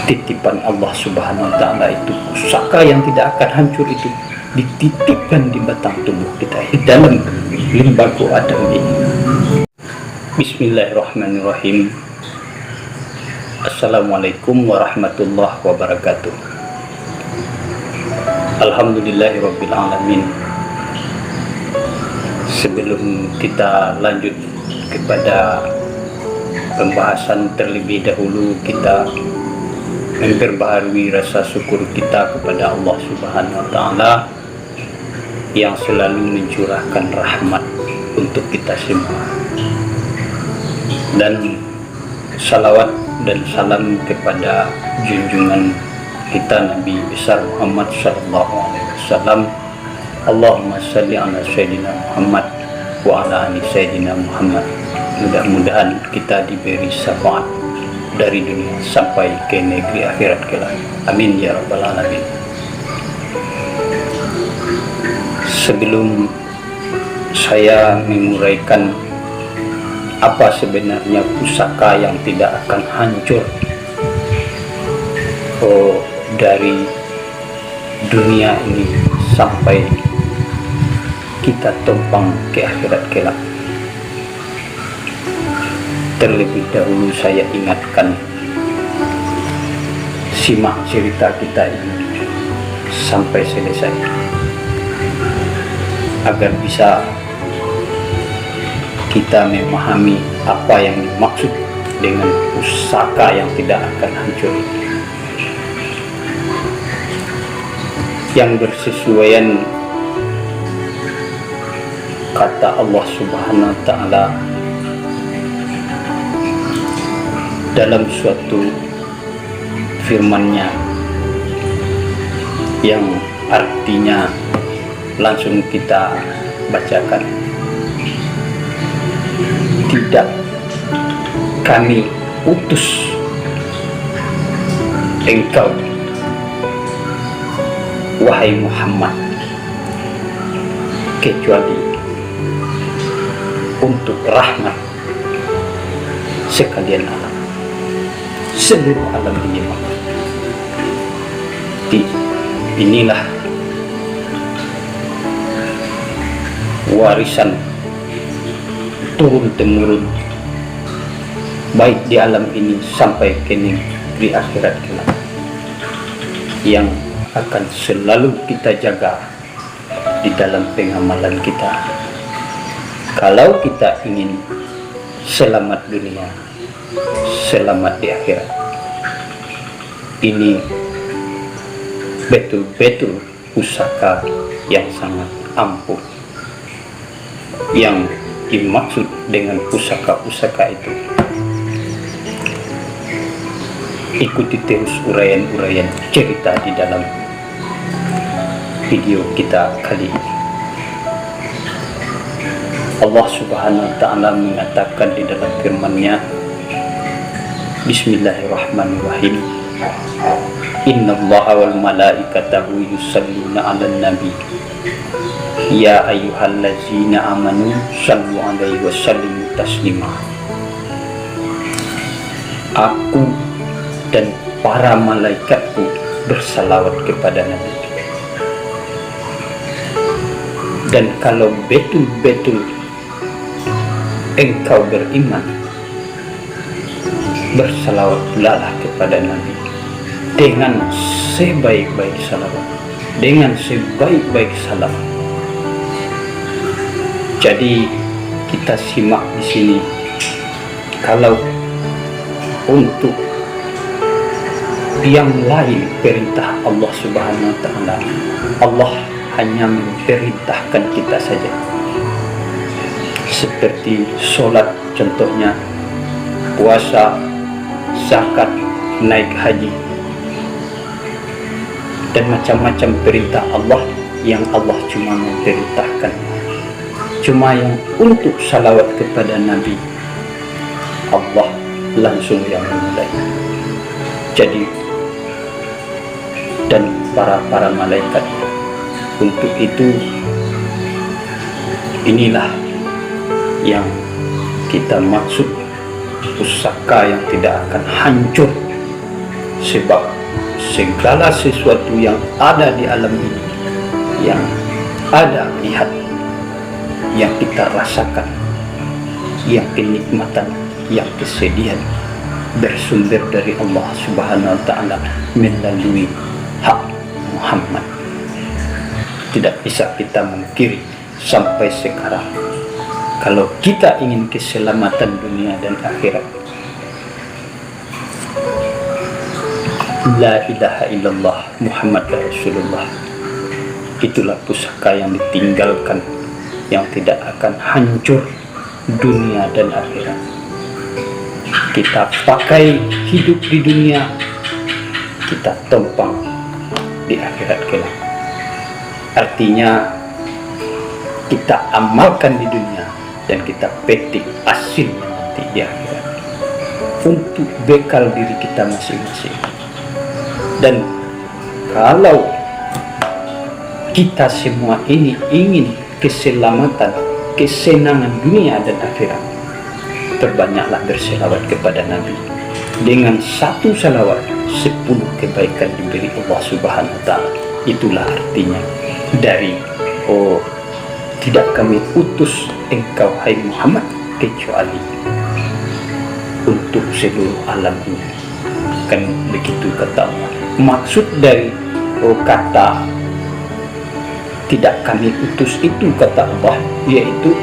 titipan Allah Subhanahu wa Ta'ala itu, pusaka yang tidak akan hancur itu dititipkan di batang tubuh kita, di dalam limbago Adam ini. Bismillahirrahmanirrahim. Assalamualaikum warahmatullahi wabarakatuh. Alhamdulillahirabbil alamin. Sebelum kita lanjut kepada pembahasan, terlebih dahulu kita memperbaharui rasa syukur kita kepada Allah Subhanahu wa Ta'ala yang selalu mencurahkan rahmat untuk kita semua, dan salawat dan salam kepada junjungan kita Nabi besar Muhammad sallallahu alaihi wasallam. Allahumma salli ala sayyidina Muhammad wa ala ali sayyidina Muhammad. Mudah-mudahan kita diberi syafaat dari dunia sampai ke negeri akhirat kelak. Amin ya rabbal alamin. Sebelum saya menguraikan apa sebenarnya pusaka yang tidak akan hancur dari dunia ini sampai kita tumpang ke akhirat kelak, terlebih dahulu saya ingatkan, simak cerita kita ini sampai selesai agar bisa kita memahami apa yang dimaksud dengan pusaka yang tidak akan hancur, yang bersesuaian kata Allah Subhanahu wa Ta'ala dalam suatu firman-Nya yang artinya langsung kita bacakan. Tidak kami utus engkau wahai Muhammad kecuali untuk rahmat sekalian alam, seluruh alam ini. Inilah warisan turun-temurun baik di alam ini sampai ke negeri akhirat kelak, yang akan selalu kita jaga di dalam pengamalan kita kalau kita ingin selamat dunia, selamat di akhirat. Ini betul-betul pusaka yang sangat ampuh. Yang dimaksud dengan pusaka-pusaka itu, ikuti terus uraian-uraian cerita di dalam video kita kali ini. Allah Subhanahu wa Ta'ala mengatakan di dalam firman-Nya, Bismillahirrahmanirrahim. Innallaha wal malaikatahu yusalluna 'alan nabi ya ayyuhallazina amanu sallu 'alaihi wa sallimu taslima. Aku dan para malaikatku bersalawat kepada Nabi. Dan kalau betul-betul engkau beriman, bersalawat pula lah kepada Nabi dengan sebaik-baik salawat, dengan sebaik-baik salam. Jadi kita simak di sini, kalau untuk yang lain perintah Allah Subhanahu wa Ta'ala, Allah hanya memerintahkan kita saja, seperti sholat contohnya, puasa, zakat, naik haji, dan macam-macam perintah Allah yang Allah cuma memerintahkan. Cuma yang untuk salawat kepada Nabi, Allah langsung yang memulai. Jadi, dan para malaikat. Untuk itu, inilah yang kita maksud pusaka yang tidak akan hancur Sebab segala sesuatu yang ada di alam ini, yang ada lihat, yang kita rasakan, yang kenikmatan, yang kesedihan, bersumber dari Allah Subhanahu wa Ta'ala melalui hak Muhammad. Tidak bisa kita mungkiri sampai sekarang, kalau kita ingin keselamatan dunia dan akhirat, la ilaha illallah Muhammad Rasulullah, itulah pusaka yang ditinggalkan, yang tidak akan hancur dunia dan akhirat. Kita pakai hidup di dunia, kita tumpang di akhirat kelak. Artinya kita amalkan di dunia dan kita petik hasilnya nanti di akhirat untuk bekal diri kita masing-masing. Dan kalau kita semua ini ingin keselamatan, kesenangan dunia dan akhirat, perbanyaklah berselawat kepada Nabi. Dengan satu salawat 10 kebaikan diberi Allah Subhanahu wa Ta'ala. Itulah artinya dari tidak kami utus engkau hai Muhammad kecuali untuk seluruh alam ini. Kan begitu kata Allah. Maksud dari kata tidak kami utus itu, kata Allah, yaitu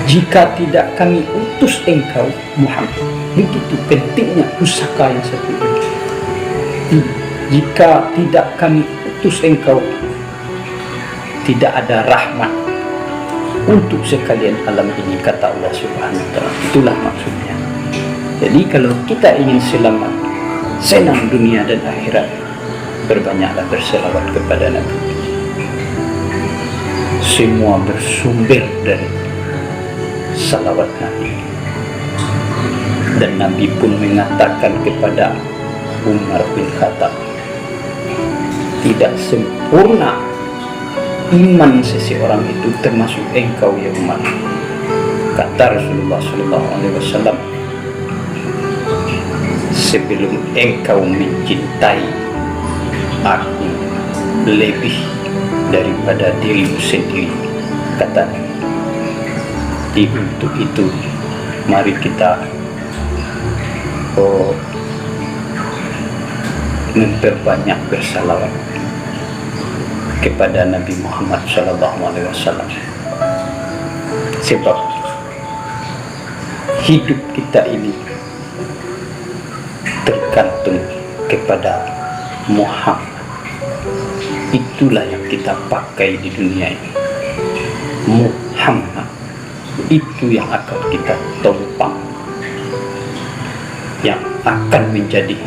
jika tidak kami utus engkau Muhammad, begitu pentingnya pusaka yang satu ini. Jika tidak kami utus engkau, tidak ada rahmat untuk sekalian alam ini, kata Allah Subhanahu wa Ta'ala. Itulah maksudnya. Jadi kalau kita ingin selamat, senang dunia dan akhirat, berbanyaklah berselawat kepada Nabi. Semua bersumber dari salawat Nabi. Dan Nabi pun mengatakan kepada Umar bin Khattab, tidak sempurna iman seseorang itu termasuk engkau ya Umar. Kata Rasulullah SAW, sebelum engkau mencintai aku lebih daripada dirimu sendiri, kata Nabi. Untuk itu mari kita memperbanyak bersalawat kepada Nabi Muhammad SAW. Sebab hidup kita ini tergantung kepada Muhammad. Itulah yang kita pakai di dunia ini. Muhammad itu yang akan kita tumpang, yang akan menjadi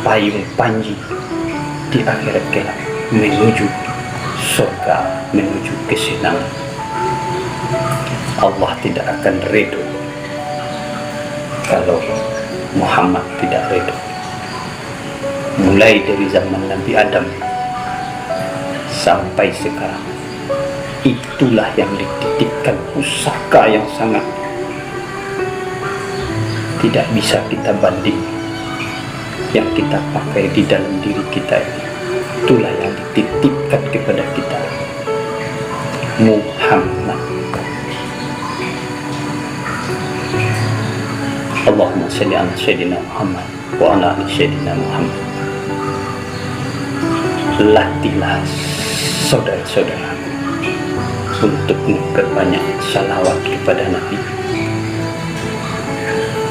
payung panji di akhirat kelak menuju surga, menuju kesenangan. Allah tidak akan redha kalau Muhammad tidak redha. Mulai dari zaman Nabi Adam sampai sekarang, itulah yang dititipkan pusaka yang sangat tidak bisa kita banding, yang kita pakai di dalam diri kita ini. Itulah yang dititipkan kepada kita, Muhammad. Allahumma salli ala Sayyidina Muhammad wa ala ali Sayyidina Muhammad. Latihlah saudara-saudaraku untuk memperbanyak salawat kepada Nabi.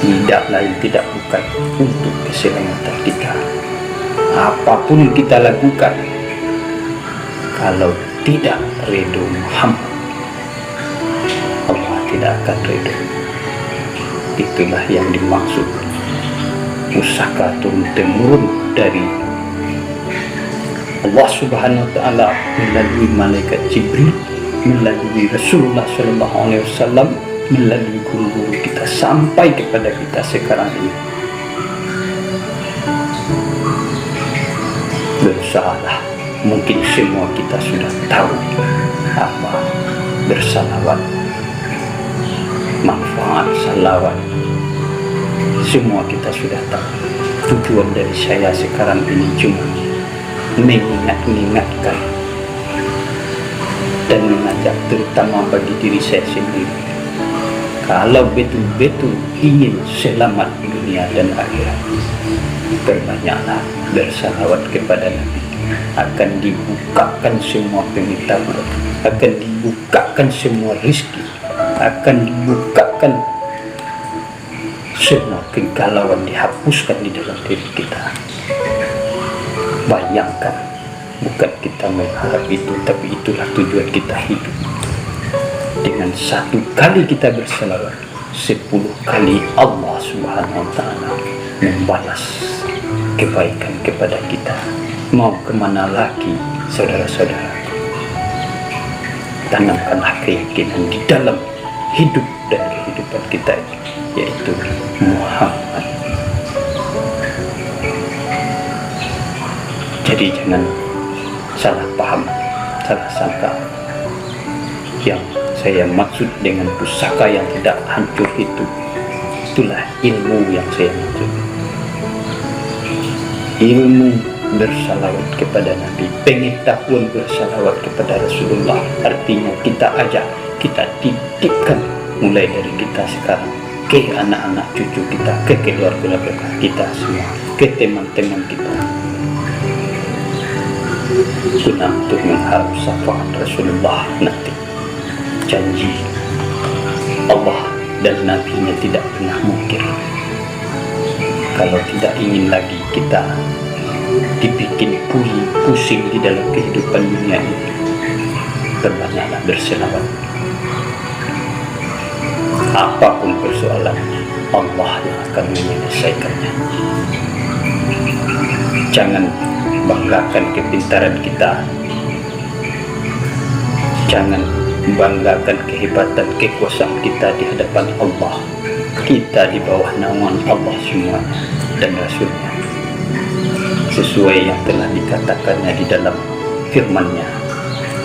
Tidak lain tidak bukan untuk keselamatan kita. Apapun kita lakukan, kalau tidak ridho Muhammad, Allah tidak akan ridho. Itulah yang dimaksud pusaka turun-temurun dari Allah Subhanahu wa Ta'ala melalui malaikat Jibril, melalui Rasulullah SAW, melalui guru-guru kita sampai kepada kita sekarang ini. Berusahalah, mungkin semua kita sudah tahu apa bersalawat, manfaat salawat, Semua kita sudah tahu. Tujuan dari saya sekarang ini cuma mengingatkan dan mengajak, terutama bagi diri saya sendiri, kalau betul-betul ingin selamat dunia dan akhirat, berbanyaklah bersalawat kepada Nabi. Akan dibukakan semua pengetahuan, akan dibukakan semua rezeki, akan dibukakan semua kegalauan, dihapuskan di dalam diri kita. Bayangkan, bukan kita mengharap itu, tapi itulah tujuan kita hidup. Dengan 1 kali kita berselawat, 10 kali Allah Subhanahu wa Ta'ala membalas kebaikan kepada kita. Mau kemana lagi, saudara-saudara? Tanamkanlah keyakinan di dalam hidup dan kehidupan kita, yaitu Muhammad. Jadi jangan salah paham, salah sangka. Yang saya maksud dengan pusaka yang tidak hancur itulah ilmu yang saya maksud. Ilmu bersalawat kepada Nabi, pengetahuan bersalawat kepada Rasulullah. Artinya kita ajak, kita titipkan mulai dari kita sekarang ke anak-anak cucu kita, ke keluarga kita semua, ke teman-teman kita, guna untuk mengharap syafaat Rasulullah nanti. Janji Allah dan Nabi-Nya tidak pernah mungkir. Kalau tidak ingin lagi kita dibikin pusing di dalam kehidupan dunia ini, berbanyaklah berselawat. Apapun persoalannya, Allah yang akan menyelesaikannya. Jangan banggakan kepintaran kita, jangan banggakan kehebatan kekuasaan kita di hadapan Allah. Kita di bawah naungan Allah semuanya dan Rasulnya, sesuai yang telah dikatakannya di dalam firman-Nya,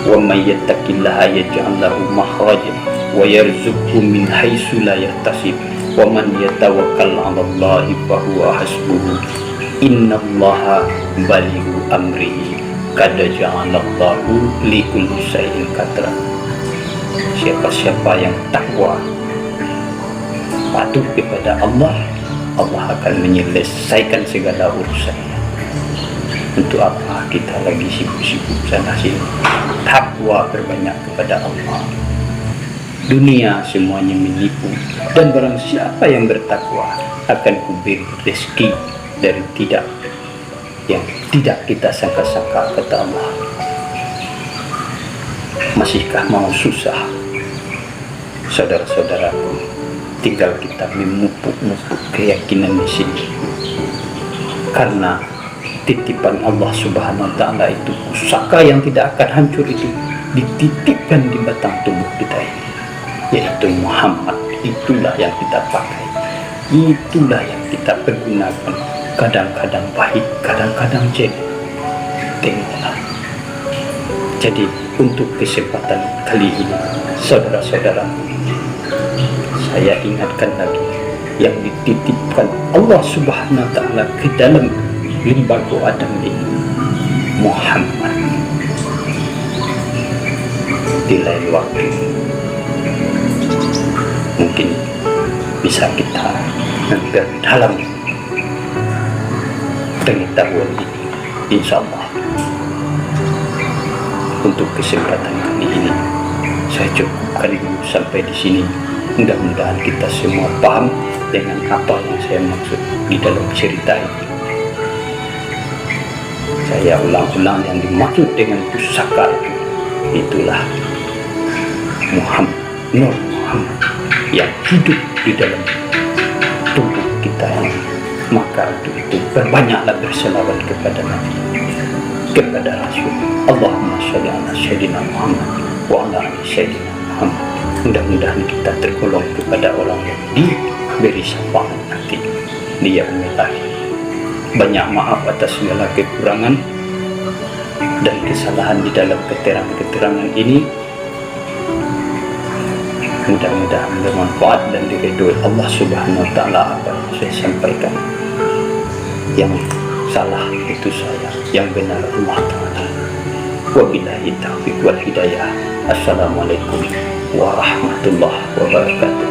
wa may yattaqillaha yaj'al lahu makhrajan wa yarzuqhu min haitsu la yahtasib wa man yatawakkal 'alallahi fa huwa hasbuhu innallaha balighu amrihi qad ja'alallahu likulli syai'in qadra. Siapa-siapa yang takwa, patuh kepada Allah, Allah akan menyelesaikan segala urusannya. Untuk apa kita lagi sibuk-sibuk sana sini? Takwa berbanyak kepada Allah. Dunia semuanya menipu, dan barang siapa yang bertakwa akan kuberi rezeki dari yang tidak kita sangka-sangka, kata Allah. Masihkah mau susah, saudara-saudaraku? Tinggal kita memupuk-mupuk keyakinan di sini, karena titipan Allah Subhanahu wa Ta'ala itu, pusaka yang tidak akan hancur itu, dititipkan di batang tubuh kita ini, yaitu Muhammad. Itulah yang kita pakai, itulah yang kita pergunakan. Kadang-kadang pahit, kadang-kadang jelek. Tengoklah. Jadi untuk kesempatan kali ini, saudara-saudara, saya ingatkan lagi, yang dititipkan Allah Subhanahu wa Ta'ala ke dalam limbago Adam ini, Muhammad. Di lain waktu mungkin bisa kita memperdalam pengetahuan ini, insya Allah. Untuk kesempatan kali ini saya cukupkan dulu sampai di sini. Mudah-mudahan kita semua paham dengan apa yang saya maksud di dalam cerita ini. Saya ulang-ulang, yang dimaksud dengan pusaka itulah Muhammad, Nur Muhammad yang hidup di dalam tubuh kita ini. Maka untuk itu berbanyaklah berselawat kepada Nabi, kepada Rasul. Allahumma sholli ala sayyidina Muhammad wa ala ali sayyidina Muhammad. Mudah-mudahan kita tergolong kepada orang yang diberi syafaat nanti di yaumil akhir. Banyak maaf atas segala kekurangan dan kesalahan di dalam keterangan-keterangan ini. Mudah-mudahan bermanfaat dan diridhoi Allah Subhanahu wa taala apa yang saya sampaikan. Yang salah itu saya, yang benar Allah taala. Wabillahi taufiq wal hidayah. Assalamualaikum warahmatullahi wabarakatuh.